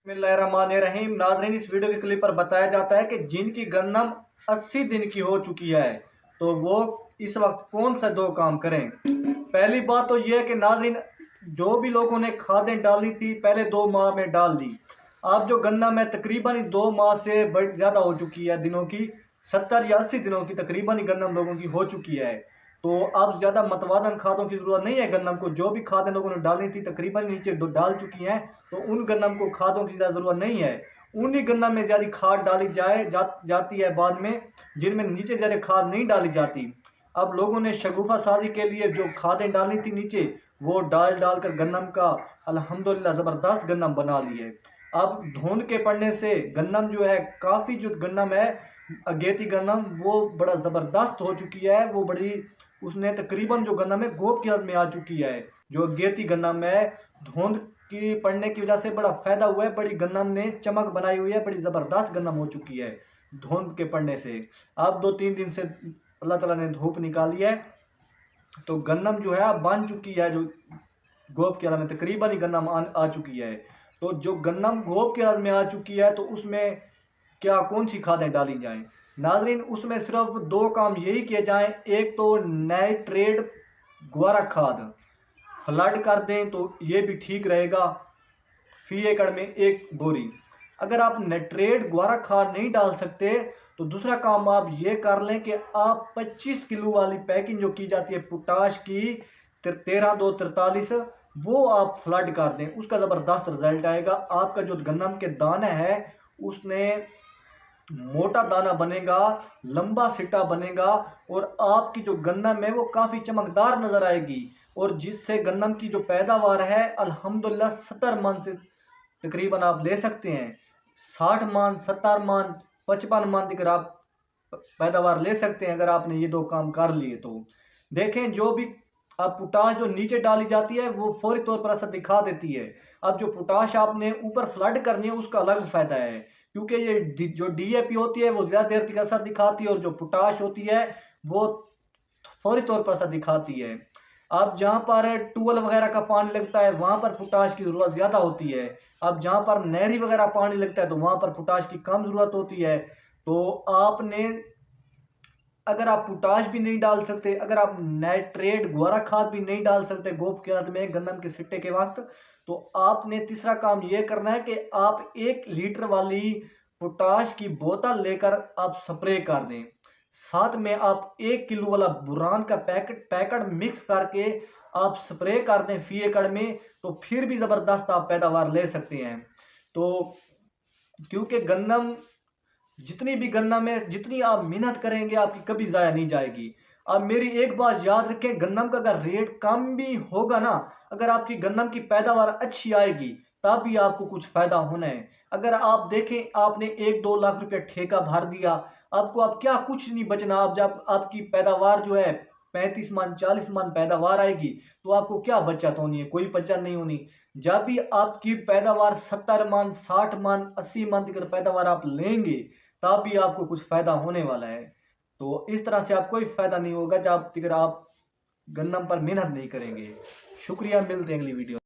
बिस्मिल्लाहिर्रहमानिर्रहीम। नाज़रीन, इस वीडियो के क्लिप पर बताया जाता है कि जिनकी गन्नम 80 दिन की हो चुकी है तो वो इस वक्त कौन सा दो काम करें। पहली बात तो यह है कि नाज़रीन, जो भी लोगों ने खादें डाली थी पहले 2 माह में डाल दी। अब जो गन्नम है तकरीबन 2 माह से ज़्यादा हो चुकी है दिनों की, 70 या 80 दिनों की तकरीबन गन्नम लोगों की हो चुकी है। तो अब ज़्यादा मतवादन खादों की ज़रूरत नहीं है गन्नम को। जो भी खादें लोगों ने डालनी थी तकरीबन नीचे डाल चुकी हैं, तो उन गन्नम को खादों की ज़्यादा ज़रूरत नहीं है। उन्हीं गन्नम में ज़्यादा खाद डाली जाती है बाद में, जिनमें नीचे ज़्यादा खाद नहीं डाली जाती। अब लोगों ने शगुफ़ा साजी के लिए जो खादें डालनी थी नीचे, वो डाल कर गन्नम का अल्हम्दुलिल्लाह ज़बरदस्त गन्नम बना ली है। अब धुंध के पड़ने से गन्नम जो है, काफ़ी जो गन्नम है अगेती गन्नम, वो बड़ा ज़बरदस्त हो चुकी है। वो बड़ी, उसने तकरीबन जो गन्नम है गोब की हालत में आ चुकी है। जो अगेती गन्नम है, धुंध की पड़ने की वजह से बड़ा फ़ायदा हुआ है, बड़ी गन्नम ने चमक बनाई हुई है, बड़ी ज़बरदस्त गन्नम हो चुकी है धुंध के पड़ने से। अब 2-3 दिन से अल्लाह ताला ने धूप निकाली है, तो गन्नम जो है अब बन चुकी है। जो गोब की हालत में तकरीबन ही गन्नम आ चुकी है। तो जो गन्नम गोब की हालत में आ चुकी है, तो उसमें क्या कौन सी खादें डाली जाएं। नाज़रीन, उसमें सिर्फ 2 काम यही किए जाएं। एक तो नाइट्रेट ग्वारा खाद फ्लड कर दें तो ये भी ठीक रहेगा, फी एकड़ में 1 बोरी। अगर आप नाइट्रेट ग्वारा खाद नहीं डाल सकते तो दूसरा काम आप ये कर लें कि आप 25 किलो वाली पैकिंग जो की जाती है पोटाश की 13-2-43, वो आप फ्लड कर दें। उसका ज़बरदस्त रिजल्ट आएगा। आपका जो गन्नम के दाना है उसने मोटा दाना बनेगा, लंबा सिट्टा बनेगा, और आपकी जो गन्नम है वो काफ़ी चमकदार नज़र आएगी। और जिससे गन्नम की जो पैदावार है अल्हम्दुलिल्लाह 70 मन से तकरीबन आप ले सकते हैं। 60 मन, 70 मन, 55 मन तक आप पैदावार ले सकते हैं अगर आपने ये 2 काम कर लिए तो। देखें, जो भी अब पोटाश जो नीचे डाली जाती है वो फौरी तौर पर असर दिखा देती है। अब जो पोटाश आपने ऊपर फ्लड करनी है उसका अलग फ़ायदा है, क्योंकि ये जो डीएपी होती है वो ज़्यादा देर तक असर दिखाती है, और जो पोटाश होती है वो फौरी तौर पर असर दिखाती है। अब जहाँ पर ट्यूबवेल वगैरह का पानी लगता है वहाँ पर पोटाश की ज़रूरत ज़्यादा होती है। अब जहाँ पर नहरी वगैरह पानी लगता है तो वहाँ पर पोटाश की कम ज़रूरत होती है। तो आपने, अगर आप पोटाश भी नहीं डाल सकते, अगर आप नाइट्रेट ग्वारा खाद भी नहीं डाल सकते गोब की हालत में गन्नम के सिट्टे के वक्त, तो आपने तीसरा काम ये करना है कि आप 1 लीटर वाली पोटाश की बोतल लेकर आप स्प्रे कर दें। साथ में आप 1 किलो वाला बुरान का पैकेट मिक्स करके आप स्प्रे कर दें फी एकड़ में, तो फिर भी ज़बरदस्त आप पैदावार ले सकते हैं। तो क्योंकि गन्नम, जितनी भी गन्नम में जितनी आप मेहनत करेंगे आपकी कभी ज़ाया नहीं जाएगी। अब मेरी एक बात याद रखें, गन्नम का अगर रेट कम भी होगा ना, अगर आपकी गन्नम की पैदावार अच्छी आएगी तब भी आपको कुछ फ़ायदा होना है। अगर आप देखें, आपने 1-2 लाख रुपया ठेका भर दिया, आपको अब क्या कुछ नहीं बचना। आप जब आपकी पैदावार जो है 35 मन 40 मन पैदावार आएगी तो आपको क्या बचत होनी है, कोई बचत नहीं होनी। जब भी आपकी पैदावार 70 मन 60 मन 80 मन तक पैदावार आप लेंगे तब भी आपको कुछ फ़ायदा होने वाला है। तो इस तरह से आप कोई फ़ायदा नहीं होगा जब तक आप गन्नम पर मेहनत नहीं करेंगे। शुक्रिया, मिलते हैं अगली वीडियो।